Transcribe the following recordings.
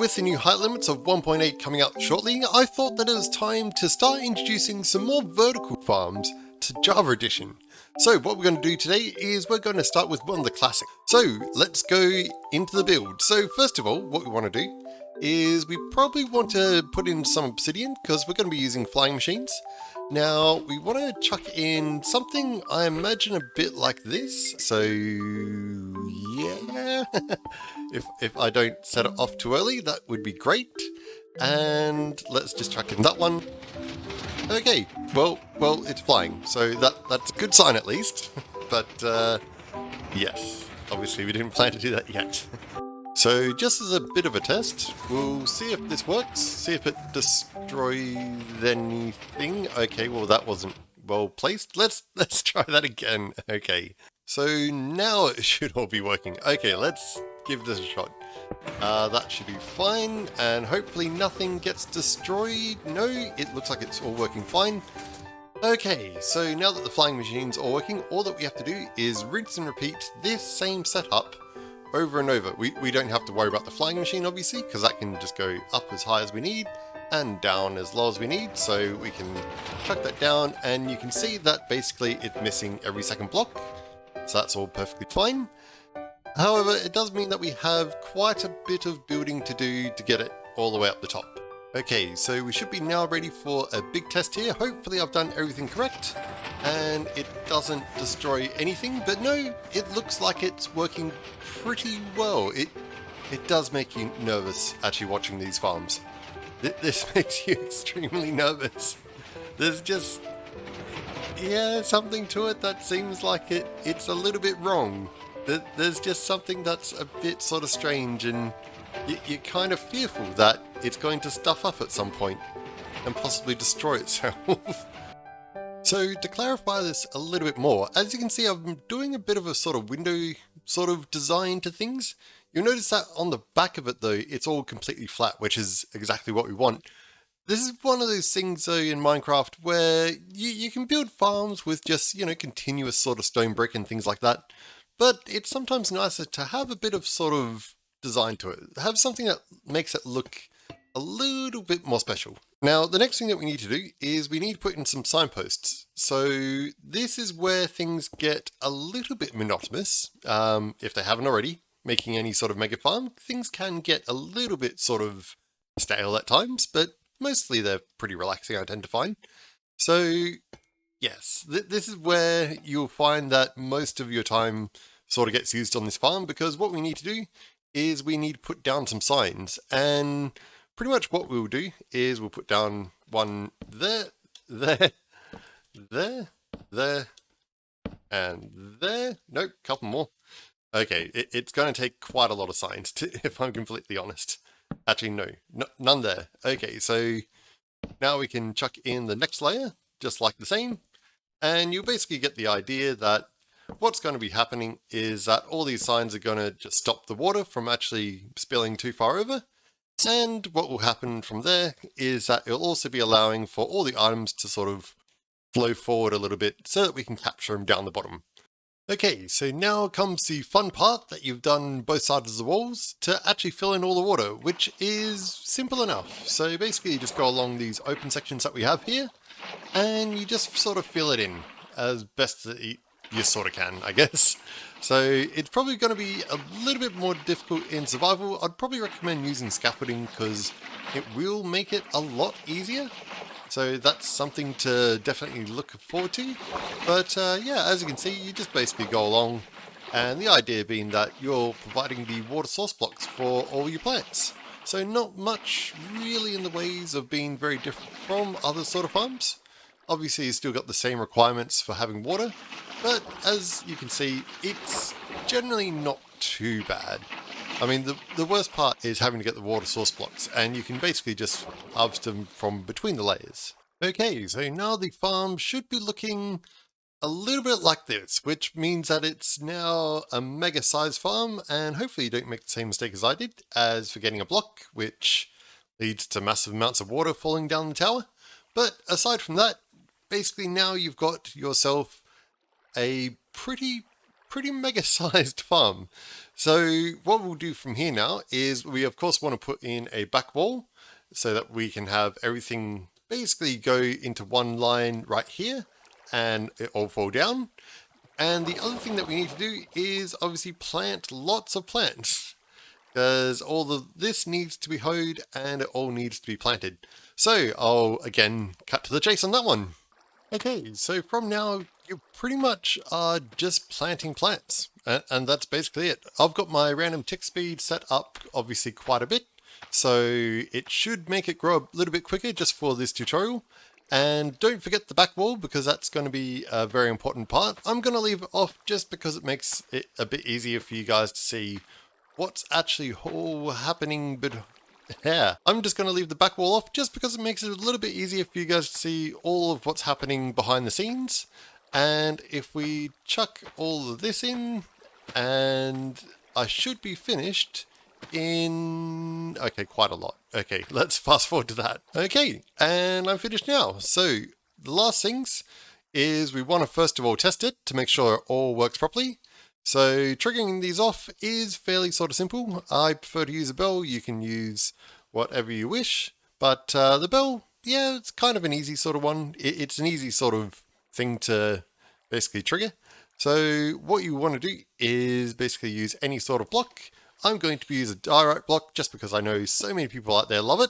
with the new height limits of 1.8 coming out shortly, I thought that it was time to start introducing some more vertical farms to Java Edition. So what we're going to do today is we're going to start with one of the classics. So let's go into the build. So first of all, what we want to do is we probably want to put in some obsidian because we're going to be using flying machines. Now we want to chuck in something I imagine a bit like this. So yeah, if I don't set it off too early, that would be great. And let's just chuck in that one. Okay, well, it's flying, so that's a good sign at least. But yes, obviously we didn't plan to do that yet. So just as a bit of a test, we'll see if this works, see if it destroys anything. Okay, well that wasn't well placed. Let's try that again. Okay, so now it should all be working. Okay, let's give this a shot. That should be fine, and hopefully nothing gets destroyed. No, it looks like it's all working fine. Okay, so now that the flying machine's all working, all that we have to do is rinse and repeat this same setup over and over. We don't have to worry about the flying machine, obviously, because that can just go up as high as we need and down as low as we need. So we can chuck that down, and you can see that basically it's missing every second block. So that's all perfectly fine. However, it does mean that we have quite a bit of building to do to get it all the way up the top. Okay, so we should be now ready for a big test here. Hopefully I've done everything correct and it doesn't destroy anything, but no, it looks like it's working pretty well. It does make you nervous actually watching these farms. This makes you extremely nervous. There's just, yeah, something to it that seems like it's a little bit wrong. There's just something that's a bit sort of strange, and you're kind of fearful that it's going to stuff up at some point and possibly destroy itself. So to clarify this a little bit more, as you can see, I'm doing a bit of a sort of window sort of design to things. You'll notice that on the back of it though, it's all completely flat, which is exactly what we want. This is one of those things though in Minecraft where you can build farms with just, you know, continuous sort of stone brick and things like that. But it's sometimes nicer to have a bit of sort of design to it. Have something that makes it look a little bit more special. Now, the next thing that we need to do is we need to put in some signposts. So this is where things get a little bit monotonous, if they haven't already. Making any sort of mega farm, things can get a little bit sort of stale at times, but mostly they're pretty relaxing, I tend to find. So yes, this is where you'll find that most of your time sort of gets used on this farm, because what we need to do is we need to put down some signs, and pretty much what we'll do is we'll put down one there, there, and there. Nope, couple more. Okay, it's going to take quite a lot of signs, if I'm completely honest. Actually, no, none there. Okay, so now we can chuck in the next layer, just like the same. And you'll basically get the idea that what's going to be happening is that all these signs are going to just stop the water from actually spilling too far over. And what will happen from there is that it'll also be allowing for all the items to sort of flow forward a little bit so that we can capture them down the bottom. Okay, so now comes the fun part that you've done both sides of the walls to actually fill in all the water, which is simple enough. So basically you just go along these open sections that we have here, and you just sort of fill it in as best that you sort of can, I guess. So it's probably going to be a little bit more difficult in survival. I'd probably recommend using scaffolding because it will make it a lot easier. So that's something to definitely look forward to. But yeah, as you can see, you just basically go along, and the idea being that you're providing the water source blocks for all your plants. So not much really in the ways of being very different from other sort of farms. Obviously, you've still got the same requirements for having water, but as you can see, it's generally not too bad. I mean, the worst part is having to get the water source blocks, and you can basically just harvest them from between the layers. Okay, so now the farm should be looking a little bit like this, which means that it's now a mega size farm, and hopefully you don't make the same mistake as I did, as forgetting a block, which leads to massive amounts of water falling down the tower. But aside from that, basically now you've got yourself a pretty pretty mega sized farm. So what we'll do from here now is we of course want to put in a back wall so that we can have everything basically go into one line right here and it all fall down. And the other thing that we need to do is obviously plant lots of plants, because all of this needs to be hoed and it all needs to be planted. So I'll again cut to the chase on that one. Okay, so from now you pretty much are just planting plants, and that's basically it. I've got my random tick speed set up obviously quite a bit, so it should make it grow a little bit quicker just for this tutorial. And don't forget the back wall, because that's going to be a very important part. I'm going to leave it off just because it makes it a bit easier for you guys to see what's actually all happening. But yeah, I'm just going to leave the back wall off just because it makes it a little bit easier for you guys to see all of what's happening behind the scenes. And if we chuck all of this in, and I should be finished in, okay, quite a lot. Okay, let's fast forward to that. Okay, and I'm finished now. So the last things is we want to first of all test it to make sure it all works properly. So triggering these off is fairly sort of simple. I prefer to use a bell. You can use whatever you wish, but the bell, yeah, it's kind of an easy sort of one. It's an easy sort of thing to basically trigger. So what you want to do is basically use any sort of block. I'm going to use a diorite block just because I know so many people out there love it.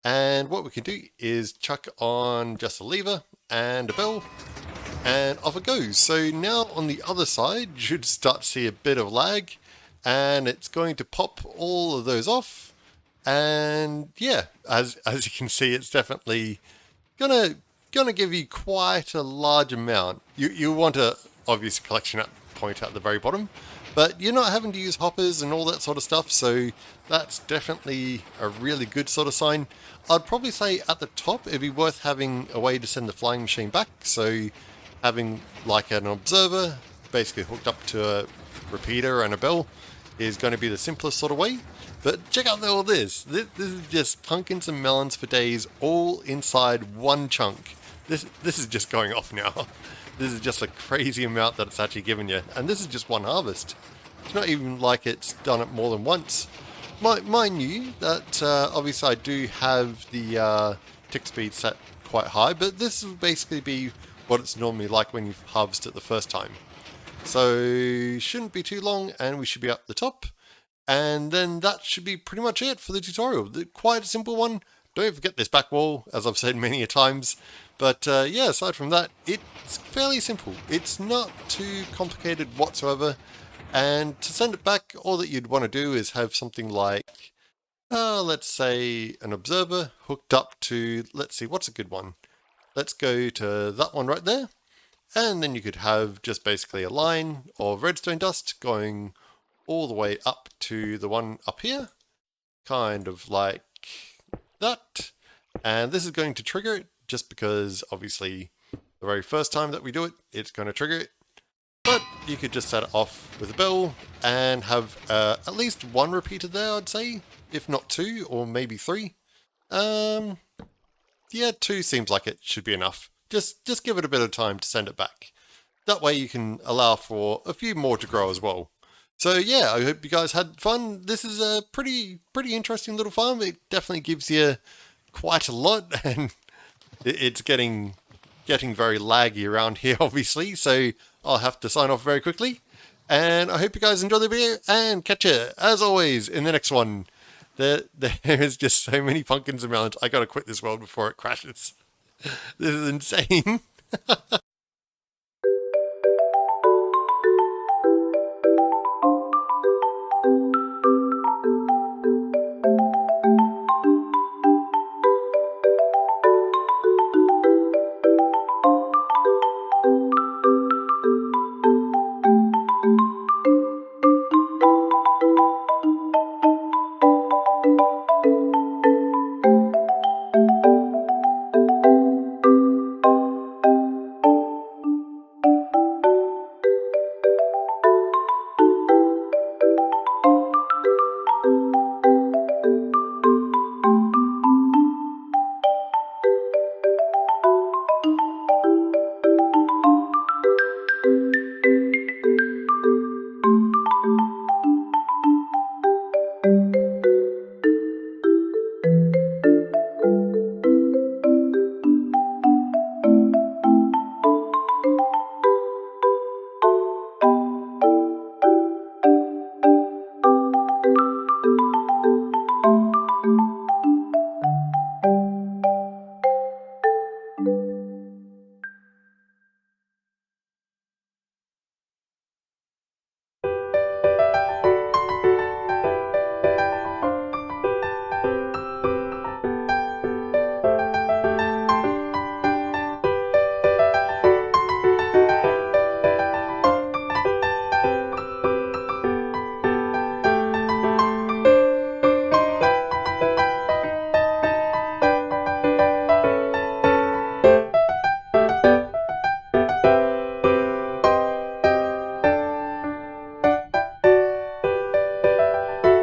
And what we can do is chuck on just a lever and a bell, and off it goes. So now on the other side, you should start to see a bit of lag, and it's going to pop all of those off. And yeah, as you can see, it's definitely gonna give you quite a large amount. You want a obvious collection at point at the very bottom, but you're not having to use hoppers and all that sort of stuff, so that's definitely a really good sort of sign. I'd probably say at the top it'd be worth having a way to send the flying machine back, so having like an observer basically hooked up to a repeater and a bell is going to be the simplest sort of way. But check out all this. This is just pumpkins and melons for days all inside one chunk. This is just going off now. This is just a crazy amount that it's actually given you. And this is just one harvest. It's not even like it's done it more than once. Mind you, that obviously I do have the tick speed set quite high, but this will basically be what it's normally like when you harvest it the first time. So shouldn't be too long and we should be up the top. And then that should be pretty much it for the tutorial. Quite a simple one. Don't forget this back wall, as I've said many a times. But yeah, aside from that, it's fairly simple. It's not too complicated whatsoever. And to send it back, all that you'd want to do is have something like, let's say, an observer hooked up to, let's see, what's a good one? Let's go to that one right there. And then you could have just basically a line of redstone dust going all the way up to the one up here. Kind of like that. And this is going to trigger it just because obviously the very first time that we do it, it's going to trigger it. But you could just set it off with a bell and have at least one repeater there, I'd say, if not two or maybe three. Yeah, two seems like it should be enough. Just give it a bit of time to send it back. That way you can allow for a few more to grow as well. So yeah, I hope you guys had fun. This is a pretty interesting little farm. It definitely gives you quite a lot, and it's getting very laggy around here, obviously. So I'll have to sign off very quickly. And I hope you guys enjoy the video, and catch you, as always, in the next one. There is just so many pumpkins and melons. I gotta quit this world before it crashes. This is insane.